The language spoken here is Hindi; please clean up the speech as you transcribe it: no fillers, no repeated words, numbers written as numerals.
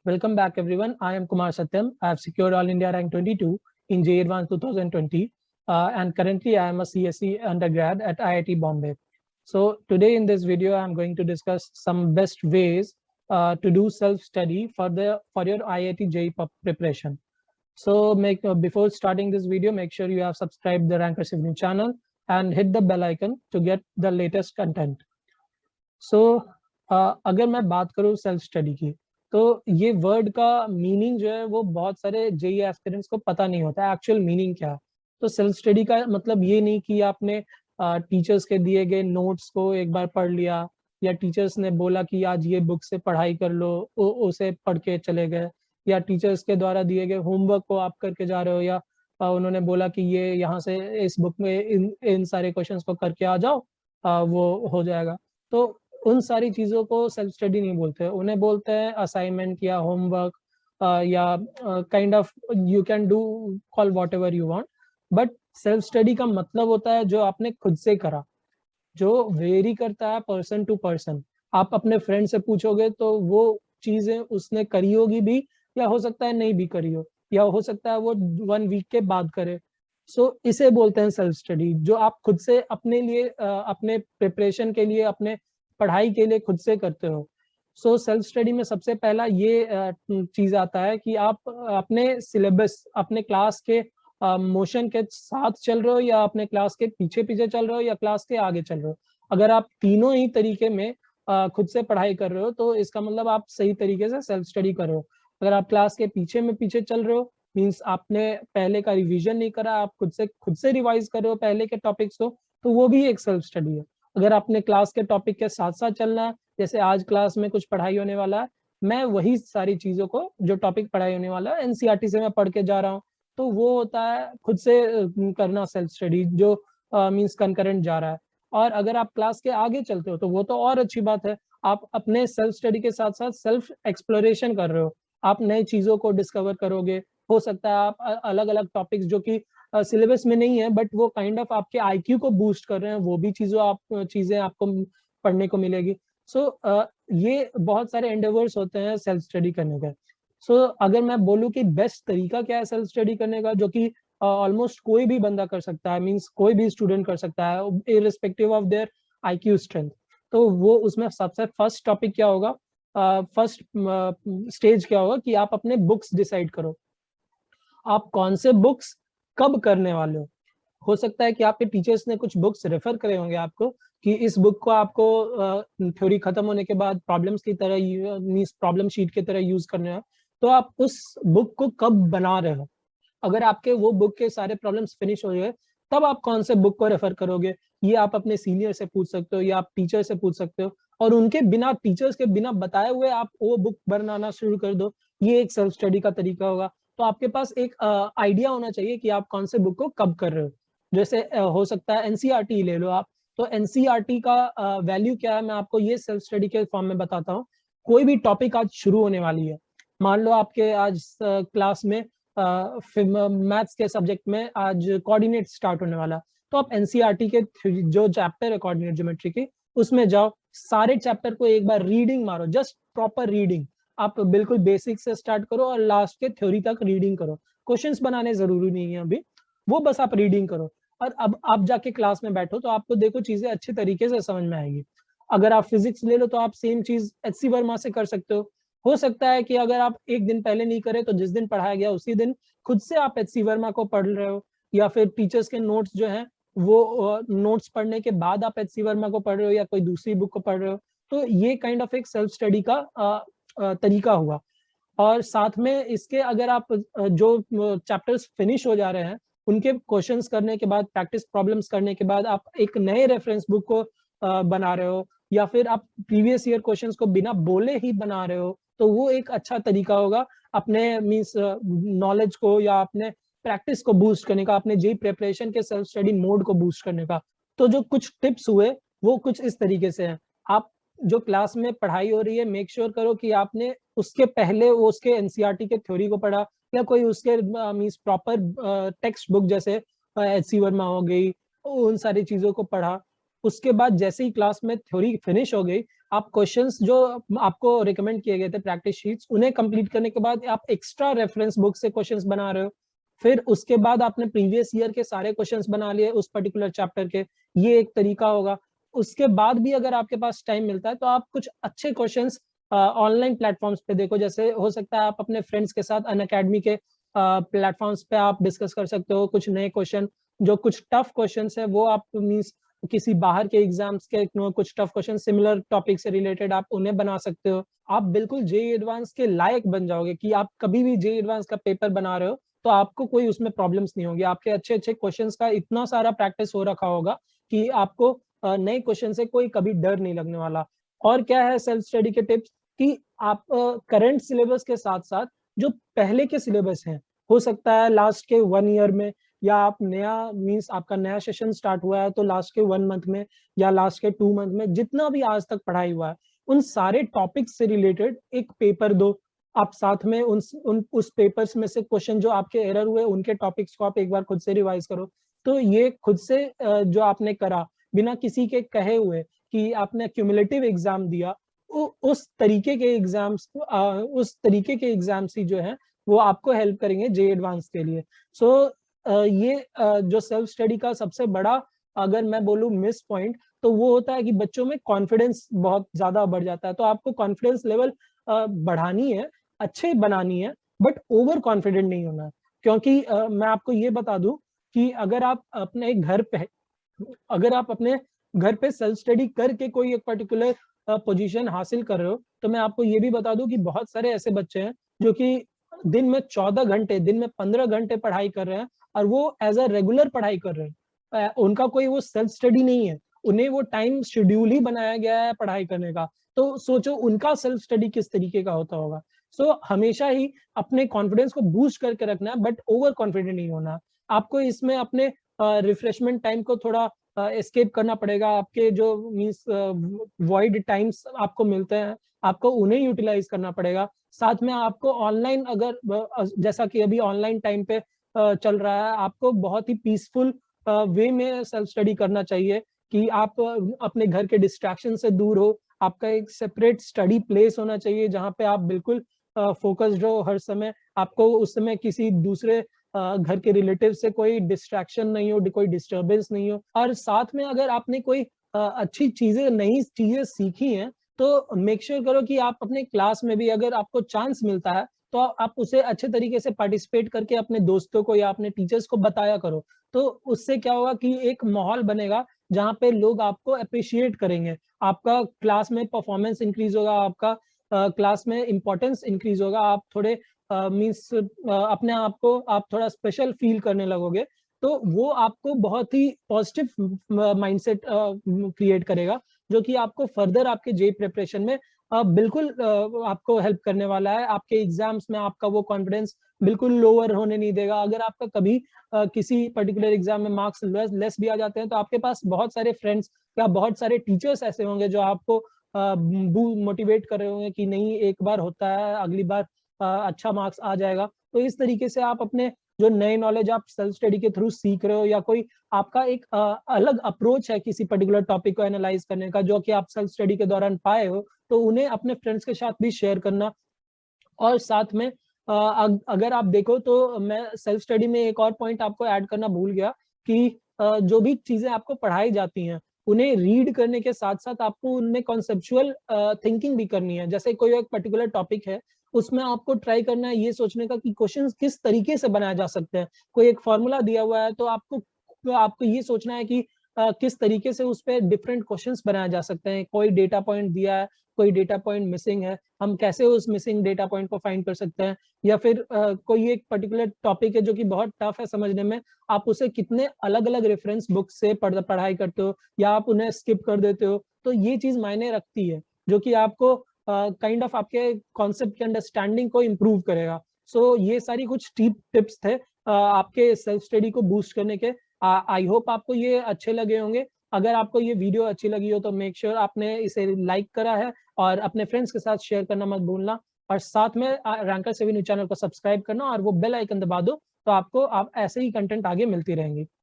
Welcome back, everyone. I am Kumar Satyam. I have secured All India Rank 22 in JEE Advanced 2020, and currently I am a CSE undergrad at IIT Bombay. So today in this video, I'm going to discuss some best ways to do self-study for your IIT JEE preparation. So before starting this video, make sure you have subscribed the Rankers Evening channel and hit the bell icon to get the latest content. So अगर मैं बात करूँ सेल्फ स्टडी की, तो ये वर्ड का मीनिंग जो है वो बहुत सारे जेईई एस्पिरेंट्स को पता नहीं होता है एक्चुअल मीनिंग क्या है। तो सेल्फ स्टडी का मतलब ये नहीं कि आपने टीचर्स के दिए गए नोट्स को एक बार पढ़ लिया या टीचर्स ने बोला कि आज ये बुक से पढ़ाई कर लो, उसे पढ़ के चले गए, या टीचर्स के द्वारा दिए गए होमवर्क को आप करके जा रहे हो, या उन्होंने बोला कि ये यहाँ से इस बुक में इन सारे क्वेश्चंस को करके आ जाओ, वो हो जाएगा। तो उन सारी चीज़ों को सेल्फ स्टडी नहीं बोलते, उन्हें बोलते हैं असाइनमेंट या होमवर्क, या kind of you can do call what ever you want. But self study का मतलब होता है जो आपने खुद से करा, जो वेरी करता है पर्सन टू पर्सन। आप अपने फ्रेंड से पूछोगे तो वो चीज़ें उसने करी होगी भी, या हो सकता है नहीं भी करी हो, या हो सकता है वो 1 वीक के बाद करे। सो इसे बोलते हैं सेल्फ स्टडी, जो आप खुद से अपने लिए अपने प्रिपरेशन के लिए, अपने पढ़ाई के लिए खुद से करते हो। सो सेल्फ स्टडी में सबसे पहला ये चीज आता है कि आप अपने सिलेबस, अपने क्लास के मोशन के साथ चल रहे हो, या अपने क्लास के पीछे पीछे चल रहे हो, या क्लास के आगे चल रहे हो। अगर आप तीनों ही तरीके में खुद से पढ़ाई कर रहे हो तो इसका मतलब आप सही तरीके से सेल्फ स्टडी कर रहे हो। अगर आप क्लास के पीछे में पीछे चल रहे हो, मीन्स आपने पहले का रिवीजन नहीं करा, आप खुद से रिवाइज कर रहे हो पहले के टॉपिक्स को, तो वो भी एक सेल्फ स्टडी है। अगर आपने क्लास के टॉपिक के साथ साथ चलना है, जैसे आज क्लास में कुछ पढ़ाई होने वाला है, मैं वही सारी चीज़ों को, जो टॉपिक पढ़ाई होने वाला है एनसीईआरटी से मैं पढ़ के जा रहा हूँ, तो वो होता है खुद से करना सेल्फ स्टडी, जो मीन्स कंकरेंट जा रहा है। और अगर आप क्लास के आगे चलते हो तो वो तो और अच्छी बात है, आप अपने सेल्फ स्टडी के साथ साथ सेल्फ एक्सप्लोरेशन कर रहे हो, आप नई चीज़ों को डिस्कवर करोगे। हो सकता है आप अलग अलग टॉपिक्स जो कि सिलेबस में नहीं है बट वो काइंड ऑफ आपके आईक्यू को बूस्ट कर रहे हैं, वो भी चीजें आपको पढ़ने को मिलेगी। सो ये बहुत सारे एंडेवर्स होते हैं सेल्फ स्टडी करने का। सो अगर मैं बोलूँ कि बेस्ट तरीका क्या है सेल्फ स्टडी करने का, जो कि ऑलमोस्ट कोई भी बंदा कर सकता है, मीन्स कोई भी स्टूडेंट कर सकता है irrespective of their IQ strength, तो वो उसमें सबसे फर्स्ट टॉपिक क्या होगा, फर्स्ट स्टेज क्या होगा कि आप अपने बुक्स डिसाइड करो, आप कौन से बुक्स कब करने वाले हो सकता है कि आपके टीचर्स ने कुछ बुक्स रेफर करे होंगे आपको कि इस बुक को आपको थ्योरी खत्म होने के बाद प्रॉब्लम्स की तरह, मींस प्रॉब्लम शीट की तरह यूज करने हैं, तो आप उस बुक को कब बना रहे हो। अगर आपके वो बुक के सारे प्रॉब्लम्स फिनिश हो गए, तब आप कौन से बुक को रेफर करोगे, ये आप अपने सीनियर से पूछ सकते हो या आप टीचर से पूछ सकते हो, और उनके बिना, टीचर्स के बिना बताए हुए आप वो बुक बनाना शुरू कर दो। ये एक सेल्फ स्टडी का तरीका होगा। तो आपके पास एक आइडिया होना चाहिए कि आप कौन से बुक को कब कर रहे हो। जैसे हो सकता है एनसीईआरटी ले लो आप, तो एनसीईआरटी का वैल्यू क्या है, मैं आपको ये सेल्फ स्टडी के फॉर्म में बताता हूँ। कोई भी टॉपिक आज शुरू होने वाली है, मान लो आपके आज क्लास में मैथ्स के सब्जेक्ट में आज कोऑर्डिनेट स्टार्ट होने वाला, तो आप एनसीईआरटी के जो चैप्टर है कोऑर्डिनेट ज्योमेट्री के, उसमें जाओ, सारे चैप्टर को एक बार रीडिंग मारो, जस्ट प्रॉपर रीडिंग। आप बिल्कुल बेसिक से स्टार्ट करो और लास्ट के थ्योरी तक रीडिंग करो। क्वेश्चंस बनाने जरूरी नहीं है अभी, वो बस आप रीडिंग करो। और अब आप जाके क्लास में बैठो तो आपको देखो चीजें अच्छे तरीके से समझ में आएगी। अगर आप फिजिक्स ले लो तो आप सेम चीज एचसी वर्मा से कर सकते हो सकता है कि अगर आप एक दिन पहले नहीं करे तो जिस दिन पढ़ाया गया उसी दिन खुद से आप एचसी वर्मा को पढ़ रहे हो, या फिर टीचर्स के नोट्स जो हैं वो नोट्स पढ़ने के बाद आप एचसी वर्मा को पढ़ रहे हो या कोई दूसरी बुक को पढ़ रहे हो। तो ये काइंड ऑफ एक सेल्फ स्टडी का तरीका हुआ। और साथ में इसके अगर आप जो चैप्टर्स फिनिश हो जा रहे हैं उनके क्वेश्चंस करने के बाद, प्रैक्टिस प्रॉब्लम्स करने के बाद आप एक नए रेफरेंस बुक को बना रहे हो, या फिर आप प्रीवियस ईयर क्वेश्चंस को बिना बोले ही बना रहे हो, तो वो एक अच्छा तरीका होगा अपने मीन्स नॉलेज को या अपने प्रैक्टिस को बूस्ट करने का, अपने जेईई प्रिपरेशन के सेल्फ स्टडी मोड को बूस्ट करने का। तो जो कुछ टिप्स हुए वो कुछ इस तरीके से हैं। आप जो क्लास में पढ़ाई हो रही है, मेक श्योर करो कि आपने उसके पहले वो उसके एनसीईआरटी के थ्योरी को पढ़ा, या कोई उसके मींस प्रॉपर टेक्स्ट बुक जैसे एचसी वर्मा हो गई, उन सारी चीजों को पढ़ा। उसके बाद जैसे ही क्लास में थ्योरी फिनिश हो गई, आप क्वेश्चंस जो आपको रिकमेंड किए गए थे प्रैक्टिस शीट्स, उन्हें कंप्लीट करने के बाद आप एक्स्ट्रा रेफरेंस बुक से क्वेश्चंस बना रहे हो, फिर उसके बाद आपने प्रीवियस ईयर के सारे क्वेश्चंस बना लिए उस पर्टिकुलर चैप्टर के, ये एक तरीका होगा। उसके बाद भी अगर आपके पास टाइम मिलता है तो आप कुछ अच्छे क्वेश्चंस ऑनलाइन प्लेटफॉर्म्स पे देखो, जैसे हो सकता है आप अपने फ्रेंड्स के साथ अनअकैडमी के प्लेटफॉर्म्स पे आप डिस्कस कर सकते हो कुछ नए क्वेश्चन, जो कुछ टफ क्वेश्चंस है वो आप मींस किसी बाहर के एग्जाम्स के कुछ टफ क्वेश्चन सिमिलर टॉपिक से रिलेटेड आप उन्हें बना सकते हो। आप बिल्कुल जेईई एडवांस के लायक बन जाओगे कि आप कभी भी जेईई एडवांस का पेपर बना रहे हो तो आपको कोई उसमें प्रॉब्लम्स नहीं होगी। आपके अच्छे अच्छे क्वेश्चंस का इतना सारा प्रैक्टिस हो रखा होगा कि आपको नए क्वेश्चन से कोई कभी डर नहीं लगने वाला। और क्या है सेल्फ स्टडी के टिप्स कि आप करंट सिलेबस के साथ साथ जो पहले के सिलेबस हैं, हो सकता है लास्ट के 1 ईयर में, या आप नया मीन्स आपका नया सेशन स्टार्ट हुआ है तो लास्ट के 1 मंथ में या लास्ट के 2 मंथ में जितना भी आज तक पढ़ाई हुआ है, उन सारे टॉपिक्स से रिलेटेड एक पेपर दो। आप साथ में उस पेपर्स में से क्वेश्चन जो आपके एरर हुए उनके टॉपिक्स को आप एक बार खुद से रिवाइज करो। तो ये खुद से जो आपने करा बिना किसी के कहे हुए कि आपने क्यूमुलेटिव एग्जाम दिया, उस तरीके के एग्जाम्स उस तरीके के एग्जाम्स ही जो है वो आपको हेल्प करेंगे जेईई एडवांस के लिए। सो ये जो सेल्फ स्टडी का सबसे बड़ा अगर मैं बोलूँ मिस पॉइंट तो वो होता है कि बच्चों में कॉन्फिडेंस बहुत ज्यादा बढ़ जाता है। तो आपको कॉन्फिडेंस लेवल बढ़ानी है, अच्छे बनानी है, बट ओवर कॉन्फिडेंट नहीं होना है। क्योंकि मैं आपको ये बता दूं कि अगर आप अपने घर पे सेल्फ स्टडी करके कोई एक पर्टिकुलर पोजीशन हासिल कर रहे हो, तो मैं आपको ये भी बता दूं कि बहुत सारे ऐसे बच्चे हैं जो कि दिन में 14 घंटे, दिन में 15 घंटे पढ़ाई कर रहे हैं और वो एज अ रेगुलर पढ़ाई कर रहे हैं। उनका कोई वो सेल्फ स्टडी नहीं है, उन्हें वो टाइम शेड्यूल ही बनाया गया है पढ़ाई करने का। तो सोचो उनका सेल्फ स्टडी किस तरीके का होता होगा। सो हमेशा ही अपने कॉन्फिडेंस को बूस्ट करके रखना है, बट ओवर कॉन्फिडेंट नहीं होना। आपको इसमें अपने रिफ्रेशमेंट टाइम को थोड़ा एस्केप करना पड़ेगा। आपके जो मीन्स वॉइड टाइम्स आपको मिलते हैं, आपको उन्हें यूटिलाइज करना पड़ेगा। साथ में आपको ऑनलाइन अगर जैसा कि अभी ऑनलाइन टाइम पे चल रहा है, आपको बहुत ही पीसफुल वे में सेल्फ स्टडी करना चाहिए कि आप अपने घर के डिस्ट्रैक्शन से दूर हो। आपका एक सेपरेट स्टडी प्लेस होना चाहिए जहाँ पे आप बिल्कुल फोकस्ड हो हर समय। आपको उस समय किसी दूसरे घर के रिलेटिव से कोई डिस्ट्रैक्शन नहीं हो, कोई डिस्टर्बेंस नहीं हो। और साथ में अगर आपने कोई अच्छी चीजें, नई चीजें सीखी हैं, तो मेक श्योर करो कि आप अपने क्लास में भी अगर आपको चांस मिलता है तो आप उसे अच्छे तरीके से पार्टिसिपेट करके अपने दोस्तों को या अपने टीचर्स को बताया करो। तो उससे क्या होगा कि एक माहौल बनेगा जहाँ पे लोग आपको अप्रिशिएट करेंगे, आपका क्लास में परफॉर्मेंस इंक्रीज होगा, आपका क्लास में इंपॉर्टेंस इंक्रीज होगा, आप थोड़े मीन्स अपने आप को आप थोड़ा स्पेशल फील करने लगोगे। तो वो आपको बहुत ही पॉजिटिव माइंडसेट क्रिएट करेगा, जो कि आपको फर्दर आपके जेईई प्रिपरेशन में बिल्कुल आपको हेल्प करने वाला है। आपके एग्जाम्स में आपका वो कॉन्फिडेंस बिल्कुल लोअर होने नहीं देगा। अगर आपका कभी किसी पर्टिकुलर एग्जाम में मार्क्स लेस भी आ जाते हैं तो आपके पास बहुत सारे फ्रेंड्स या बहुत सारे टीचर्स ऐसे होंगे जो आपको मोटिवेट कर रहे होंगे कि नहीं, एक बार होता है, अगली बार अच्छा मार्क्स आ जाएगा। तो इस तरीके से आप अपने जो नए नॉलेज आप सेल्फ स्टडी के थ्रू सीख रहे हो, या कोई आपका एक अलग अप्रोच है किसी पर्टिकुलर टॉपिक को एनालाइज करने का जो कि आप सेल्फ स्टडी के दौरान पाए हो, तो उन्हें अपने फ्रेंड्स के साथ भी शेयर करना। और साथ में अगर आप देखो तो मैं सेल्फ स्टडी में एक और पॉइंट आपको ऐड करना भूल गया कि जो भी चीजें आपको पढ़ाई जाती हैं उन्हें रीड करने के साथ साथ आपको उनमें कॉन्सेप्चुअल थिंकिंग भी करनी है। जैसे कोई एक पर्टिकुलर टॉपिक है, उसमें आपको ट्राई करना है ये सोचने का कि क्वेश्चंस किस तरीके से बनाए जा सकते हैं। कोई एक फॉर्मूला दिया हुआ है तो आपको ये सोचना है कि किस तरीके से उस पर डिफरेंट क्वेश्चंस बनाए जा सकते हैं। कोई डेटा पॉइंट दिया है, कोई डेटा पॉइंट मिसिंग है, हम कैसे उस मिसिंग डेटा पॉइंट को फाइंड कर सकते हैं। या फिर कोई एक पर्टिकुलर टॉपिक है जो कि बहुत टफ है समझने में, आप उसे कितने अलग अलग रेफरेंस बुक से पढ़ाई करते हो या आप उन्हें स्किप कर देते हो। तो ये चीज मायने रखती है, जो कि आपको काइंड ऑफ आपके कॉन्सेप्ट की अंडरस्टैंडिंग को इम्प्रूव करेगा। सो ये सारी कुछ टिप्स थे आपके सेल्फ स्टडी को बूस्ट करने के। आई होप आपको ये अच्छे लगे होंगे। अगर आपको ये वीडियो अच्छी लगी हो तो मेक श्योर आपने इसे लाइक करा है और अपने फ्रेंड्स के साथ शेयर करना मत भूलना। और साथ में रैंकर 7 न्यूज़ चैनल को सब्सक्राइब करना और वो बेल आइकन दबा दो, तो आपको आप ऐसे ही कंटेंट आगे मिलती रहेंगी।